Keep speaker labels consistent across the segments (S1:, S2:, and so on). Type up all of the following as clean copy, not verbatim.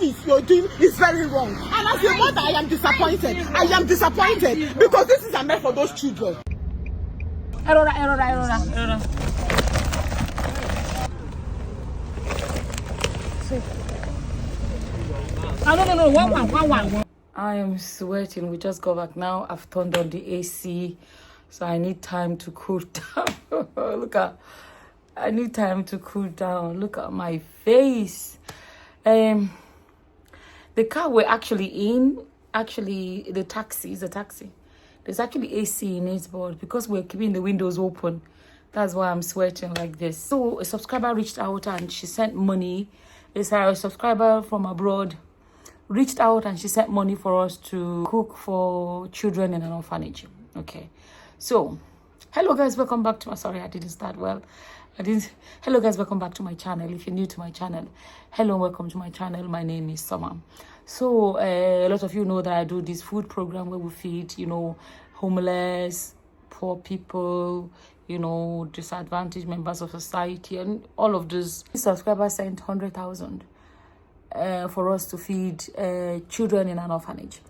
S1: thing you're doing is very wrong. And as a mother, I am disappointed. I am disappointed because this is a meant for those children.
S2: Errora. No. One. I am sweating. We just got back now. I've turned on the AC, so I need time to cool down. I need time to cool down. Look at my face. The car we're actually in, the taxi is a taxi. There's actually AC in it, but because we're keeping the windows open, that's why I'm sweating like this. So a subscriber reached out and she sent money. It's a subscriber from abroad reached out and she sent money for us to cook for children in an orphanage. Okay, so hello guys, welcome back to my I didn't start well. Hello guys, welcome back to my channel. If you're new to my channel, hello, welcome to my channel. My name is Summer. So a lot of you know that I do this food program where we feed, homeless, poor people, disadvantaged members of society, and all of those. Subscribers sent 100,000 for us to feed children in an orphanage.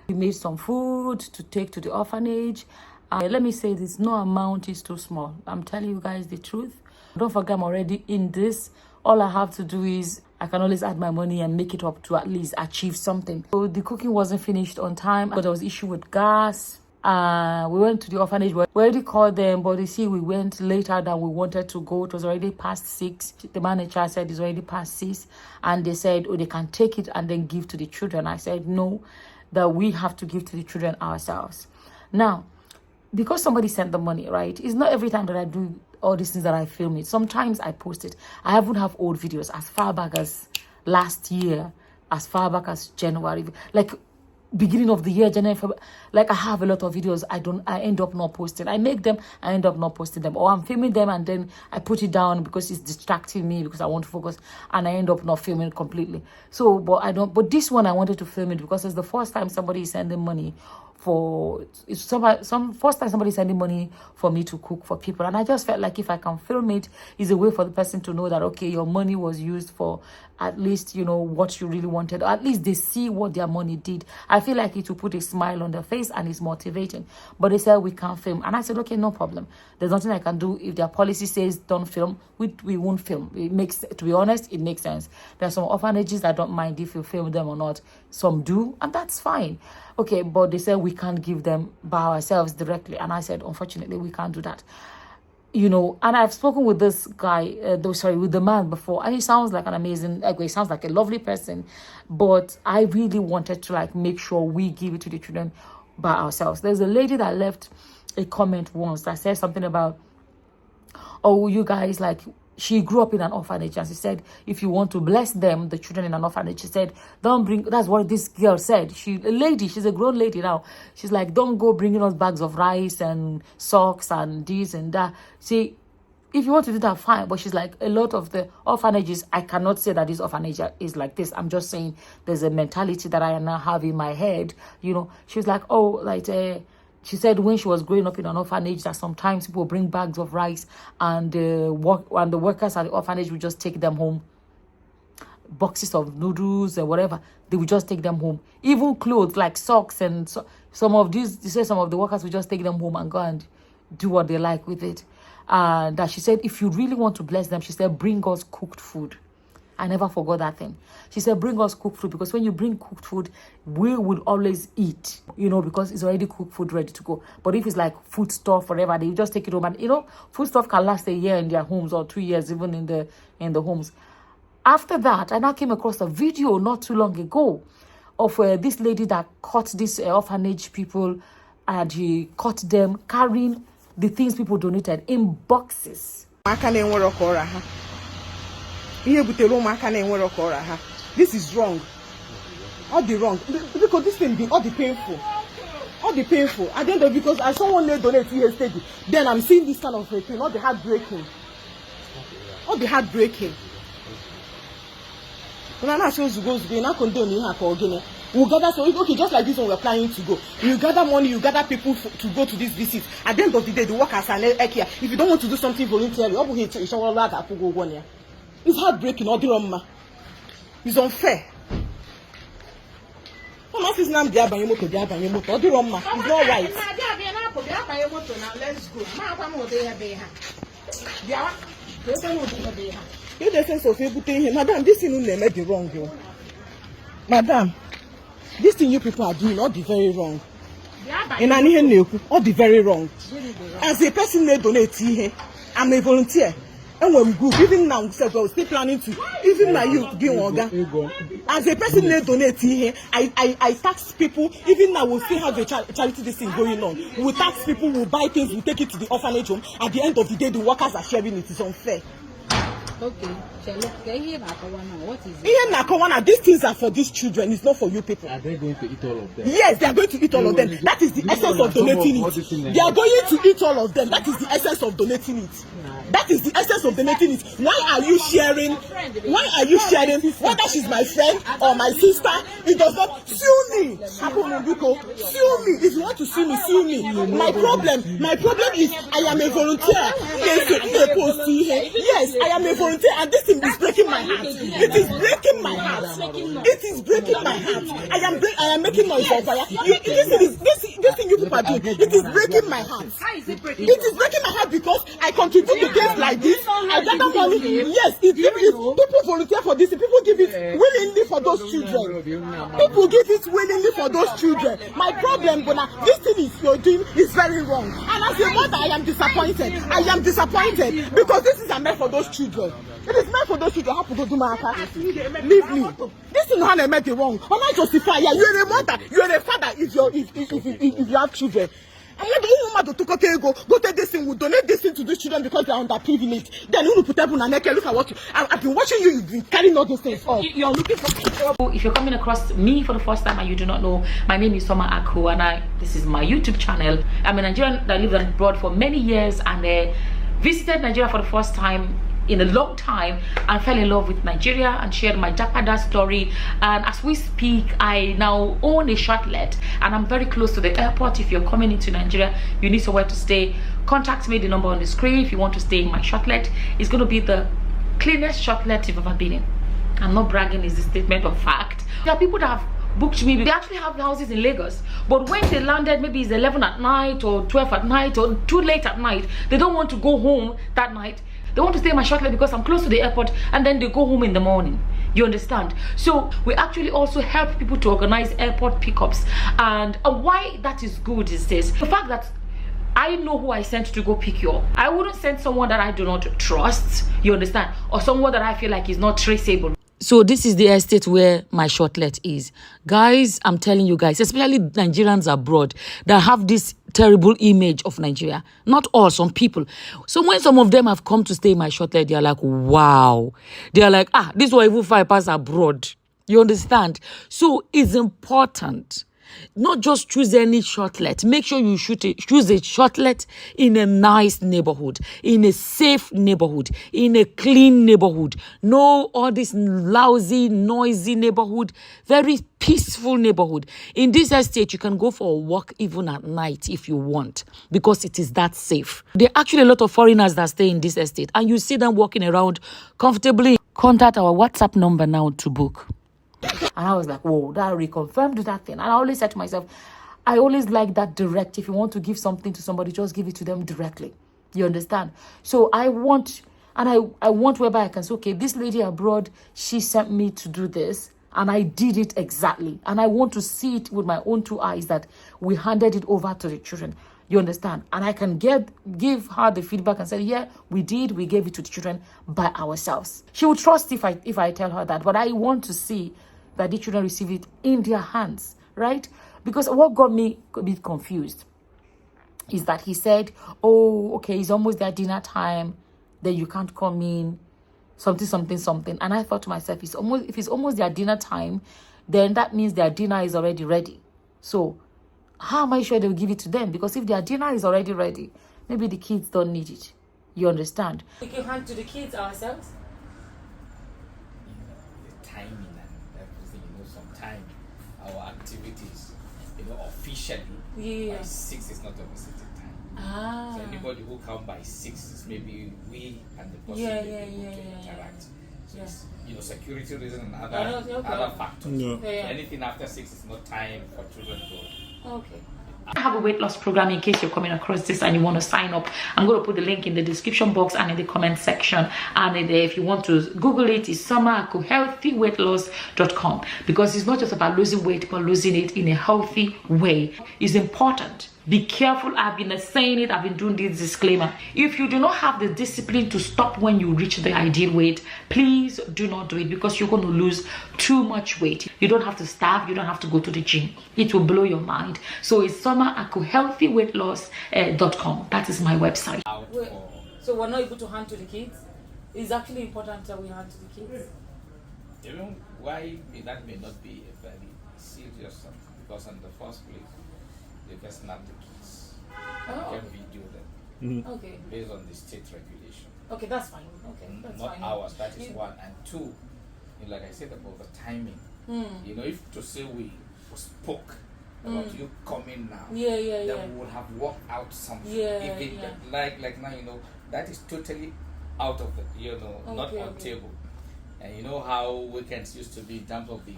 S2: We made some food to take to the orphanage. Let me say this, no amount is too small. I'm telling you guys the truth. Don't forget, I'm already in this. All I have to do is I can always add my money and make it up to at least achieve something. So the cooking wasn't finished on time, but there was issue with gas. We went to the orphanage. We already called them, but you see, we went later than we wanted to go. It was already past 6. The manager said it's already past 6, and they said, oh, they can take it and then give to the children. I said no, that we have to give to the children ourselves. Now, because somebody sent the money, right? It's not every time that I do all these things that I film it. Sometimes I post it. I even have old videos as far back as last year, as far back as January, like beginning of the year, January, February. Like, I have a lot of videos I end up not posting. I make them, I end up not posting them, or I'm filming them and then I put it down because it's distracting me, because I want to focus, and I end up not filming completely. So but this one I wanted to film it because it's the first time somebody is sending money first time somebody sending money for me to cook for people, and I just felt like if I can film it, is a way for the person to know that, okay, your money was used for at least what you really wanted, or at least they see what their money did. I feel like it will put a smile on their face and it's motivating. But they said we can't film, and I said, okay, no problem, there's nothing I can do. If their policy says don't film, we won't film. It makes, to be honest, it makes sense. There are some orphanages that don't mind if you film them or not. Some do, and that's fine. Okay, but they said we can't give them by ourselves directly, and I said, unfortunately, we can't do that. And I've spoken with this guy, with the man before, and he sounds like an amazing, he sounds like a lovely person, but I really wanted to make sure we give it to the children by ourselves. There's a lady that left a comment once that said something about, oh, you guys, she grew up in an orphanage, and she said, if you want to bless them, the children in an orphanage, she said, don't bring, that's what this girl said. She's a grown lady now. She's like, don't go bringing us bags of rice and socks and this and that. See, if you want to do that, fine. But she's like, a lot of the orphanages, I cannot say that this orphanage is like this. I'm just saying there's a mentality that I now have in my head. She's like, oh, she said when she was growing up in an orphanage that sometimes people bring bags of rice and the workers at the orphanage would just take them home. Boxes of noodles or whatever, they would just take them home. Even clothes like socks and some of the workers would just take them home and go and do what they like with it. And that she said, if you really want to bless them, she said, bring us cooked food. I never forgot that thing. She said, bring us cooked food, because when you bring cooked food, we would always eat, because it's already cooked food ready to go. But if it's like food stuff, whatever, they just take it home. And, food stuff can last a year in their homes, or 2 years even in the homes. After that, I now came across a video not too long ago of this lady that caught these orphanage people, and he caught them carrying the things people donated in boxes.
S1: This is wrong. All the wrong. Because this thing be all the painful. At the end of, because I saw one lady donate yesterday. Then I'm seeing this kind of thing, all the heartbreaking. When I shows you not condone you have again. We gather, so okay, just like this one we're planning to go. You gather money, you gather people to go to this visit. At the end of the day, the workers are here. If you don't want to do something voluntarily, it's heartbreaking. It's unfair. masses now they are buying motor, they are buying motor. It's not right. Let's go. You the sense of everything, madam. This thing you made the wrong, yo. Madam. This thing you people are doing, all the very wrong. And I need all the very wrong. As a person they donate here, I'm a volunteer. And when good, even now, so we're still planning to, even my youth give organ. As a person they donate here, I tax people, even now we'll still have the charity this thing going on. We'll tax people, we'll buy things, we'll take it to the orphanage home. At the end of the day, the workers are sharing it. It's unfair.
S3: Okay, what is it?
S1: These things are for these children, it's not for you people.
S4: Are they going to eat all of them?
S1: Yes, they are going to eat all of them. That is the essence of donating it. They are going to eat all of them. That is the essence of donating it. That is the essence of donating it. Why are you sharing? Whether she's my friend or my sister, it does not sue me. Sue me. If you want to sue me. My problem is I am a volunteer. Yes, I am a volunteer, and this thing is breaking my heart. It is breaking my heart. It is breaking my heart. I am making noise on fire. This thing you people are doing, it is breaking my heart. It is breaking my heart because I contribute to things like this. I gather money. Yes, if people volunteer for this, people give it willingly for those children. People give it willingly for those children. My problem, Bona, this thing you're doing is very wrong. And as a mother, I am disappointed. Because this is meant for those children. It is meant for those children. How to go do my account? Leave me. This is how I made it wrong. When I justify, yeah, you're a mother, you're a father if you have children. I'm not the only woman to go take this thing, we donate this thing to these children because they're underprivileged. Then you put up on a neck and look at what I've been watching you, you've been carrying all those things up. You're looking for trouble.
S2: If you're coming across me for the first time and you do not know, my name is Soma Aku and this is my YouTube channel. I'm a Nigerian that lived abroad for many years and visited Nigeria for the first time in a long time and fell in love with Nigeria and shared my Japada story. And as we speak, I now own a shortlet and I'm very close to the airport. If you're coming into Nigeria, you need somewhere to stay, contact me, the number on the screen. If you want to stay in my shortlet, it's going to be the cleanest shortlet you've ever been in. I'm not bragging, it's a statement of fact. There are people that have booked me. They actually have houses in Lagos, but when they landed, maybe it's 11 at night or 12 at night or too late at night, they don't want to go home that night. They want to stay in my shortlet because I'm close to the airport, and then they go home in the morning. You understand? So we actually also help people to organize airport pickups. And why that is good is this: the fact that I know who I sent to go pick you up. I wouldn't send someone that I do not trust, you understand, or someone that I feel like is not traceable. So this is the estate where my shortlet is. Guys, I'm telling you guys, especially Nigerians abroad that have this terrible image of Nigeria. Not all, some people. So when some of them have come to stay in my shortlet, they are like, wow. They are like, this will even 5 pass abroad. You understand? So it's important. Not just choose any shortlet. Make sure you choose a shortlet in a nice neighborhood, in a safe neighborhood, in a clean neighborhood. No all this lousy, noisy neighborhood. Very peaceful neighborhood. In this estate, you can go for a walk even at night if you want, because it is that safe. There are actually a lot of foreigners that stay in this estate, and you see them walking around comfortably. Contact our WhatsApp number now to book. And I was like, whoa, that reconfirmed that thing. And I always said to myself, I always like that direct. If you want to give something to somebody, just give it to them directly. You understand? So I want whereby I can say, okay, this lady abroad, she sent me to do this, and I did it exactly. And I want to see it with my own 2 eyes that we handed it over to the children. You understand? And I can give her the feedback and say, yeah, we gave it to the children by ourselves. She will trust if I tell her that. But I want to see that the children receive it in their hands, right? Because what got me a bit confused is that he said, oh, okay, it's almost their dinner time, then you can't come in, something. And I thought to myself, if it's almost their dinner time, then that means their dinner is already ready. So how am I sure they'll give it to them? Because if their dinner is already ready, maybe the kids don't need it. You understand? We can hand to the kids ourselves.
S4: The timing and everything, sometimes our activities, officially, by 6 is not a visiting time. So anybody who comes by 6 is maybe we and the person to interact. It's, security reasons and
S2: Okay.
S4: other factors.
S5: Yeah.
S4: So anything after 6 is not time for children to.
S2: Okay.
S6: I have a weight loss program in case you're coming across this and you want to sign up. I'm going to put the link in the description box and in the comment section. And if you want to Google it, it's summerhealthyweightloss.com, because it's not just about losing weight, but losing it in a healthy way. It's important. Be careful. I've been saying it. I've been doing this disclaimer. If you do not have the discipline to stop when you reach the ideal weight, please do not do it, because you're going to lose too much weight. You don't have to starve. You don't have to go to the gym. It will blow your mind. So it's summerhealthyweightloss.com. That is my website.
S2: Wait, so we're not able to hand to the kids? It's actually important that we hand to the kids.
S4: Even why that may not be a very serious something, because in the first place, they can snap the kids. You can video them
S2: Okay.
S4: based on the state regulation.
S2: Okay, that's fine. Okay, that's
S4: Not
S2: fine.
S4: ours, that is one. And two, like I said about the timing, if to say we spoke about you coming now, then we would have worked out something. Like now, that is totally out of the, not on table. And you know how weekends used to be in terms of the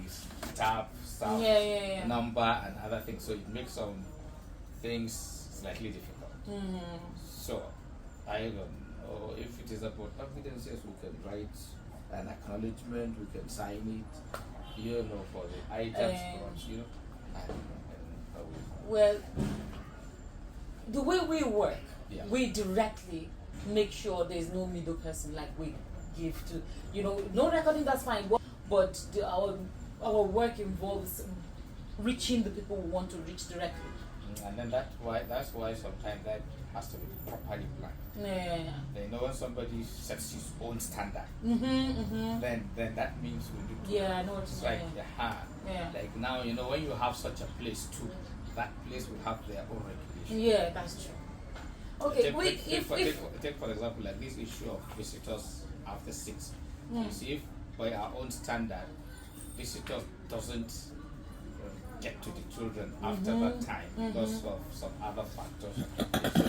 S4: staff, number and other things. So it makes some things slightly difficult. So I don't know if it is about evidences, we can write an acknowledgement, we can sign it, for the items. I don't know.
S2: Well, the way we work, we directly make sure there's no middle person, like we give to, no recording, that's fine, but our work involves reaching the people we want to reach directly.
S4: And then that's why sometimes that has to be properly planned. Then when somebody sets his own standard, then that means we do.
S2: I know what
S4: it's
S2: you
S4: like
S2: mean.
S4: like now, when you have such a place too, that place will have their own regulation.
S2: That's true. Okay,
S4: take for example, like this issue of visitors after 6. You see, if by our own standard, visitors doesn't get to the children after that time because of some other factors.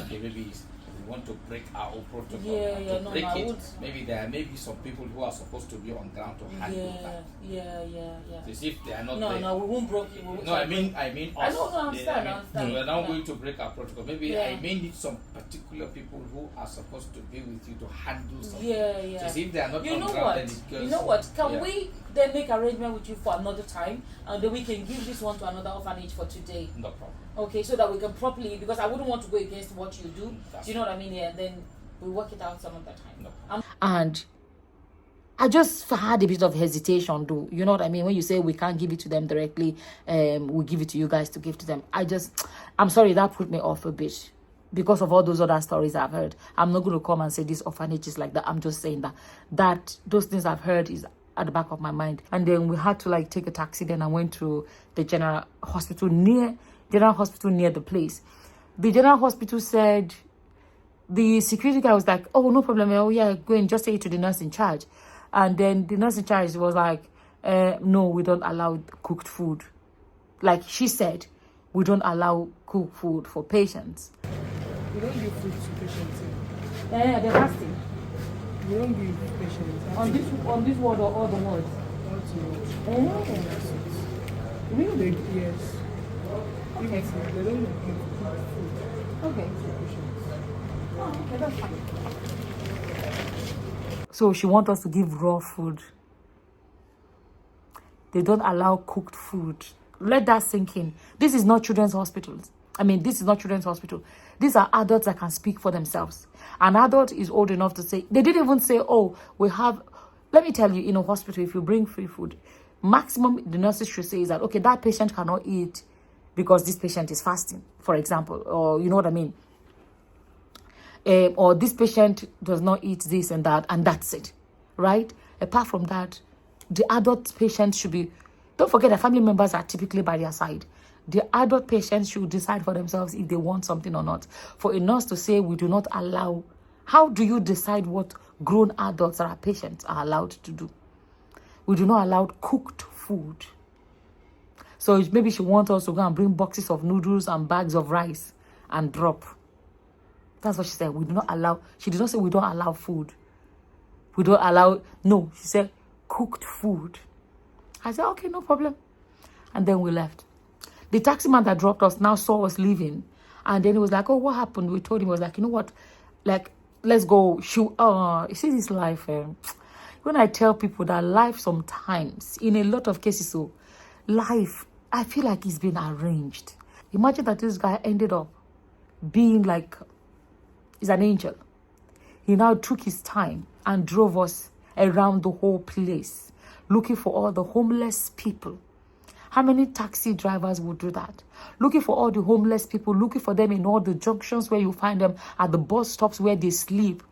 S4: Okay, maybe we want to break our own protocol. Maybe there may be some people who are supposed to be on ground to handle that. As if they are not there.
S2: No, we won't break it.
S4: I mean us.
S2: I understand.
S4: We're now going to break our protocol. Maybe I may need some particular people who are supposed to be with you to handle something. As if they are not on ground, then it goes.
S2: You know what? Can we then make arrangement with you for another time, and then we can give this one to another orphanage for today?
S4: No problem.
S2: Okay, so that we can properly, because I wouldn't want to go against what you do.
S4: That's
S2: do you know what I mean? And then we work it out some other time.
S4: No.
S6: And I just had a bit of hesitation, though. You know what I mean? When you say we can't give it to them directly, we give it to you guys to give to them. I'm sorry, that put me off a bit because of all those other stories I've heard. I'm not going to come and say this orphanage is like that. I'm just saying that those things I've heard is at the back of my mind. And then we had to take a taxi. Then I went to the general hospital near the place. The general hospital said, the security guy was like, oh, no problem. Oh, yeah, go and just say it to the nurse in charge. And then the nurse in charge was like, no, we don't allow cooked food. Like she said, we don't allow cooked food for patients.
S1: We don't give food to patients.
S2: Yeah, they're fasting.
S1: We don't give patients.
S2: On this ward or all the wards?
S1: Really? Yes.
S2: Okay.
S1: They don't give food
S2: Okay.
S1: to patients.
S2: Oh, okay, that's fine.
S6: So she wants us to give raw food. They don't allow cooked food. Let that sink in. This is not children's hospitals. This is not children's hospital. These are adults that can speak for themselves. An adult is old enough to say, they didn't even say, oh, we have, let me tell you, in a hospital, if you bring free food, maximum the nurses should say is that, okay, that patient cannot eat because this patient is fasting, for example, or you know what I mean? Or this patient does not eat this and that, and that's it, right? Apart from that, the adult patients should be, don't forget that family members are typically by their side. The adult patients should decide for themselves if they want something or not. For a nurse to say we do not allow, how do you decide what grown adults that are patients are allowed to do? We do not allow cooked food. So maybe she wants us to go and bring boxes of noodles and bags of rice and drop. That's what she said. We do not allow, she did not say we don't allow food. We don't allow, no, she said cooked food. I said, okay, no problem. And then we left. The taxi man that dropped us now saw us leaving. And then he was like, oh, what happened? We told him, he was like, you know what? Like, let's go. You see this life, when I tell people that life sometimes, in a lot of cases, so life, I feel like it's been arranged. Imagine that this guy ended up being like, he's an angel. He now took his time and drove us around the whole place, looking for all the homeless people. How many taxi drivers would do that? Looking for all the homeless people, looking for them in all the junctions where you find them, at the bus stops where they sleep,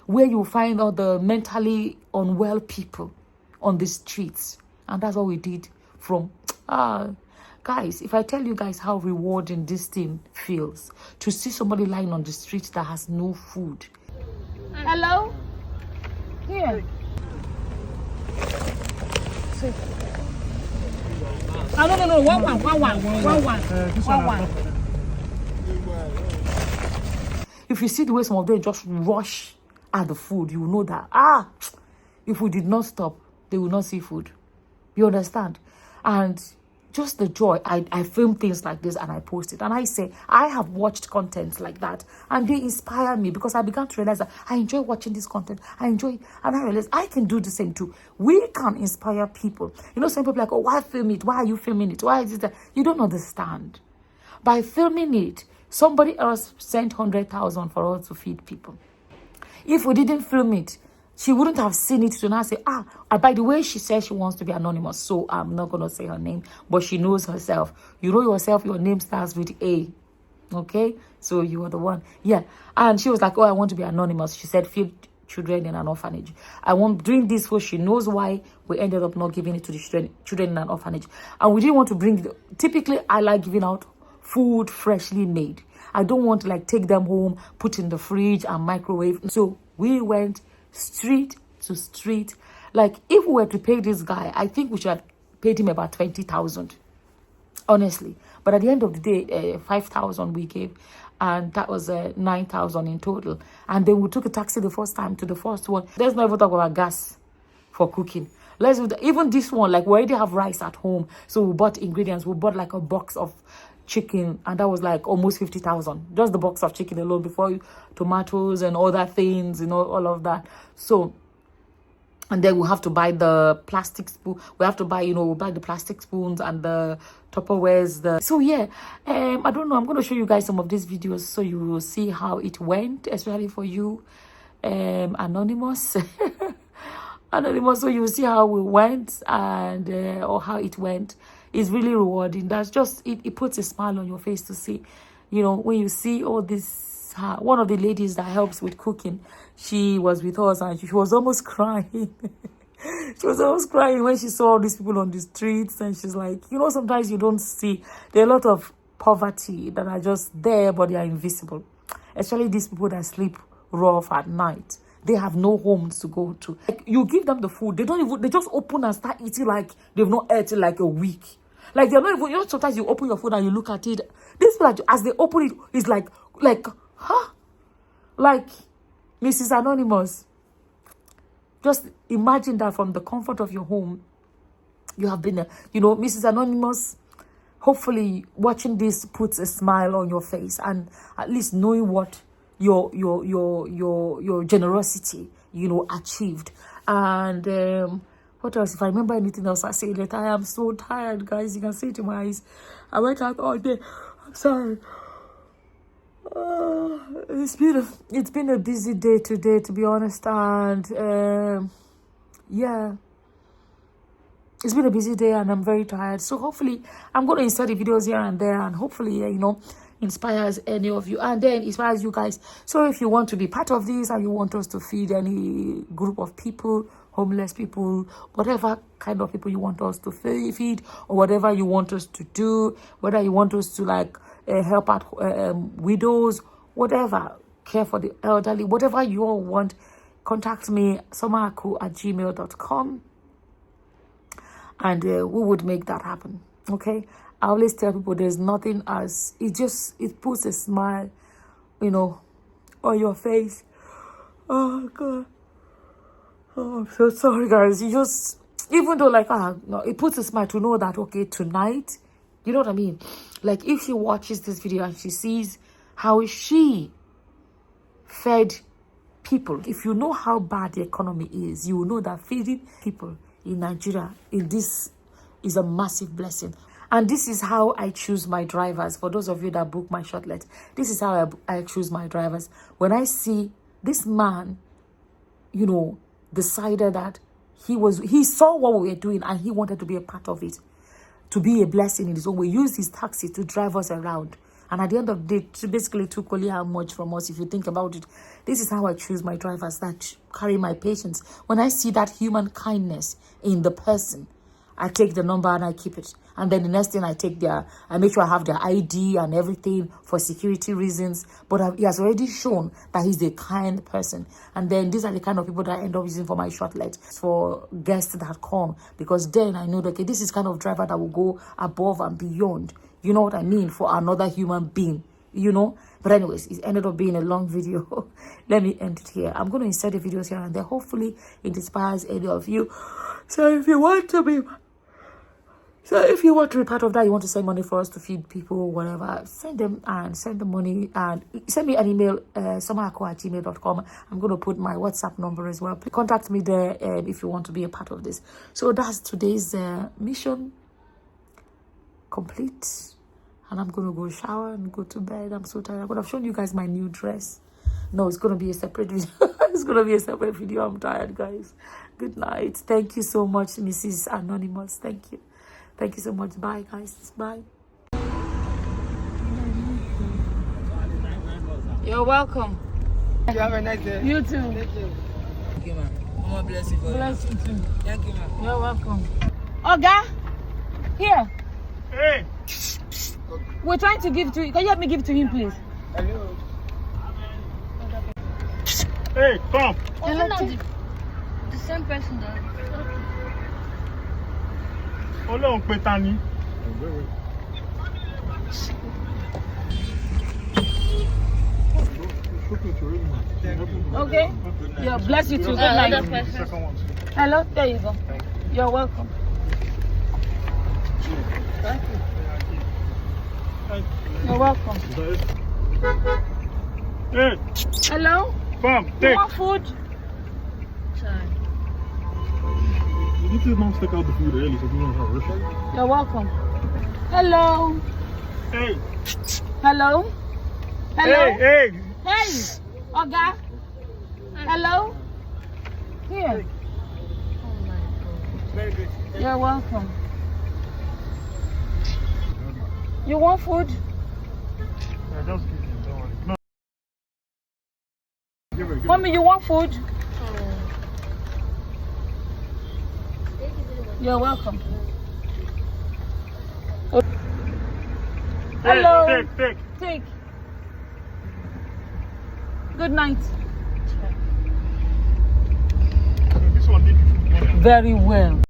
S6: where you find all the mentally unwell people on the streets. And that's what we did from, guys, if I tell you guys how rewarding this thing feels, to see somebody lying on the street that has no food.
S3: Hello? Here. Oh, no. One.
S6: If you see the way some of them just rush at the food, you will know that, if we did not stop, they will not see food. You understand? And just the joy. I film things like this and I post it. And I say, I have watched content like that. And they inspire me because I began to realize that I enjoy watching this content. I enjoy it. And I realize I can do the same too. We can inspire people. You know, some people are like, oh, why film it? Why are you filming it? Why is it that? You don't understand. By filming it, somebody else sent 100,000 for us to feed people. If we didn't film it, she wouldn't have seen it to now say, by the way, she says she wants to be anonymous, so I'm not going to say her name, but she knows herself. You know yourself, your name starts with A, okay? So you are the one. Yeah. And she was like, oh, I want to be anonymous. She said, feed children in an orphanage. I want doing this so she knows why we ended up not giving it to the children in an orphanage. And we didn't want to bring, typically, I like giving out food freshly made. I don't want to like take them home, put in the fridge and microwave. So we went street to street. Like, if we were to pay this guy, I think we should have paid him about 20,000, honestly. But at the end of the day, 5,000 we gave, and that was 9,000 in total. And then we took a taxi the first time to the first one. Let's not even talk about gas for cooking. Let's do even this one. Like, we already have rice at home, so we bought ingredients. We bought like a box of chicken, and that was like almost 50,000, just the box of chicken alone, before tomatoes and other things, you know, all of that. So, and then we have to buy the plastic spoon. We have to buy, we buy the plastic spoons and the Tupperwares. So yeah, I don't know, I'm going to show you guys some of these videos so you will see how it went, especially for you, anonymous. Anonymous, so you will see how we went and or how it went. It's really rewarding. That's just it puts a smile on your face to see, when you see all this. One of the ladies that helps with cooking, she was with us and she was almost crying. She was almost crying when she saw all these people on the streets, and she's like, sometimes you don't see, there are a lot of poverty that are just there but they are invisible, especially these people that sleep rough at night. They have no homes to go to. Like, you give them the food, they just open and start eating like they've not eaten like a week. Like, they're not even, sometimes you open your food and you look at it. This people, as they open it, it's like, huh? Like, Mrs. Anonymous. Just imagine that from the comfort of your home, you have been, Mrs. Anonymous. Hopefully, watching this puts a smile on your face, and at least knowing what your generosity, achieved. And what else? If I remember anything else, I say later. I am so tired, guys. You can see it in my eyes. I went out all day. I'm sorry. It's been a busy day today, to be honest, and yeah, it's been a busy day and I'm very tired. So hopefully I'm going to insert the videos here and there, and hopefully inspires any of you, and then inspires you guys. So if you want to be part of this and you want us to feed any group of people, homeless people, whatever kind of people you want us to feed, or whatever you want us to do, whether you want us to help out widows, whatever, care for the elderly, whatever you all want, contact me, somaku@gmail.com, and we would make that happen. Okay, I always tell people there's nothing as it puts a smile on your face. Oh God. Oh, I'm so sorry, guys. You just, even though, like, no, it puts a smile to know that, okay, tonight, you know what I mean? Like, if she watches this video and she sees how she fed people, if you know how bad the economy is, you will know that feeding people in Nigeria, this is a massive blessing. And this is how I choose my drivers. For those of you that book my shortlet, this is how I choose my drivers. When I see this man, you know, decided that he saw what we were doing and he wanted to be a part of it, to be a blessing in his own way, use his taxi to drive us around. And at the end of the day, she basically took only how much from us, if you think about it. This is how I choose my drivers that carry my patience. When I see that human kindness in the person, I take the number and I keep it. And then the next thing I make sure I have their ID and everything for security reasons. But he has already shown that he's a kind person. And then these are the kind of people that I end up using for my shortlet, for guests that come. Because then I know that, okay, this is kind of driver that will go above and beyond. You know what I mean? For another human being, you know? But anyways, it ended up being a long video. Let me end it here. I'm going to insert the videos here and there. Hopefully, it inspires any of you. So if you want to be part of that, you want to send money for us to feed people, whatever, send them the money and send me an email, summerako@gmail.com. I'm going to put my WhatsApp number as well. Please contact me there if you want to be a part of this. So that's today's mission complete. And I'm going to go shower and go to bed. I'm so tired. I could have shown you guys my new dress. No, it's going to be a separate video. It's going to be a separate video. I'm tired, guys. Good night. Thank you so much, Mrs. Anonymous. Thank you. Thank you so much. Bye, guys. Bye.
S2: You're welcome.
S1: You have a nice day.
S2: You too.
S1: Thank you.
S5: Thank you, ma'am. Mama bless you for
S2: Bless you too.
S5: Thank you, ma'am.
S2: You're welcome. Oga, here.
S3: Hey.
S2: We're trying to give to you. Can you help me give to him, please?
S1: Hello.
S3: Hey, come.
S2: Hello,
S7: The same person that.
S3: Ọlọ́run pé ta ni.
S2: Okay. Yeah, bless you too. Good night. Hello, there you go. You're welcome. You're welcome.
S3: Hey,
S2: Hello?
S3: come,
S2: You
S3: take.
S2: want food?
S3: You need to not stick out the food early so you don't have rush.
S2: You're welcome. Hello?
S3: Hey,
S2: Hello? Hello?
S3: hey.
S2: Hey! Oga? Hello? Here.
S3: Very good.
S2: You're welcome. You want food?
S3: Yeah, just give him, don't worry. No. Give her.
S2: Mommy, you want food? You're welcome. Hello.
S3: Take.
S2: Take. Good night.
S3: This one need food.
S2: Very well.